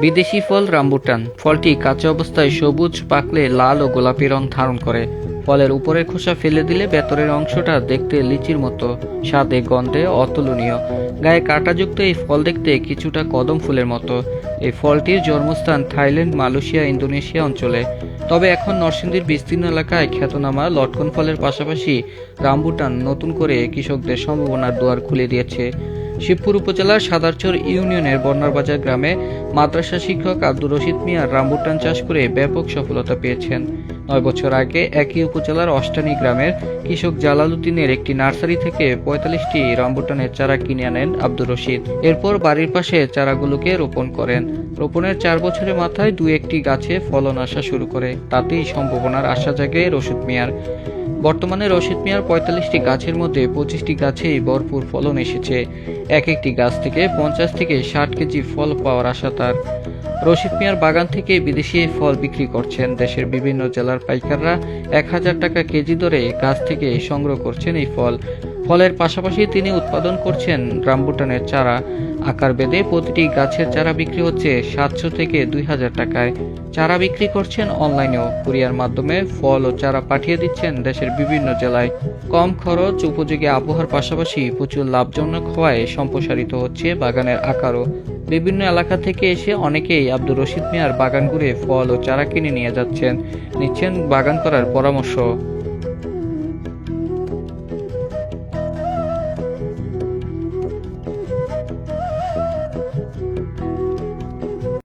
বিদেশি ফল রামবুটান। ফলটি কাঁচা অবস্থায় সবুজ, পাকলে লাল ও গোলাপি রং ধারণ করে। ফলের উপরের খোসা ফেলে দিলে ভেতরের অংশটা দেখতে লিচির মতো, স্বাদে গন্ধে অতুলনীয়। গায়ে কাঁটাযুক্ত এই ফল দেখতে কিছুটা কদম ফুলের মতো। এই ফলটির জন্মস্থান থাইল্যান্ড, মালয়েশিয়া, ইন্দোনেশিয়া অঞ্চলে। তবে এখন নরসিংদীর বিস্তীর্ণ এলাকায় খ্যাতনামা লটকন ফলের পাশাপাশি রামবুটান নতুন করে কৃষকদের সম্ভাবনার দুয়ার খুলে দিয়েছে। শিবপুর উপজেলার সাদারচর ইউনিয়নের বন্যারবাজার গ্রামে মাদ্রাসা শিক্ষক আব্দুর রশিদ মিয়া রামবুটান চাষ করে ব্যাপক সফলতা পেয়েছেন। ৯ বছর আগে একই উপজেলার অষ্টানী গ্রামের কৃষক জালাল উদ্দিনের একটি নার্সারি থেকে ৪৫টি রামবুটানের চারা কিনে আনেন আব্দুর রশিদ। এরপর বাড়ির পাশে চারাগুলোকে রোপণ করেন। রোপণের ৪ বছরের মাথায় ২-১টি গাছে ফলন আসা শুরু করে। তাতেই সম্ভাবনার আশা জাগে রশিদ মিয়ার। বর্তমানে রশিদ মিয়ার ৪৫টি গাছের মধ্যে ২৫টি গাছেই ভরপুর ফলন এসেছে। এক একটি গাছ থেকে ৫০ থেকে ৬০ কেজি ফল পাওয়ার আশা তার। রশিদ মিয়ার বাগান থেকে বিদেশি এই ফল বিক্রি করছেন। দেশের বিভিন্ন জেলার পাইকাররা ১,০০০ টাকা কেজি দরে গাছ থেকে সংগ্রহ করছেন এই ফল। ফলের পাশাপাশি তিনি উৎপাদন করছেন রামবুটানের চারা। আকার ভেদে প্রতিটি গাছের চারা বিক্রি হচ্ছে ৭০০ থেকে ২,০০০ টাকায়। চারা বিক্রি করছেন অনলাইনেও। কুরিয়ার মাধ্যমে ফল ও চারা পাঠিয়ে দিচ্ছেন দেশের বিভিন্ন জেলায়। কম খরচ, উপযোগী আবহাওয়ার পাশাপাশি প্রচুর লাভজনক হওয়ায় সম্প্রসারিত হচ্ছে বাগানের আকারও। বিভিন্ন এলাকা থেকে এসে অনেকেই আব্দুর রশিদ মিয়ার বাগান ঘুরে ফল ও চারা কিনে নিয়ে যাচ্ছেন, নিচ্ছেন বাগান করার পরামর্শ।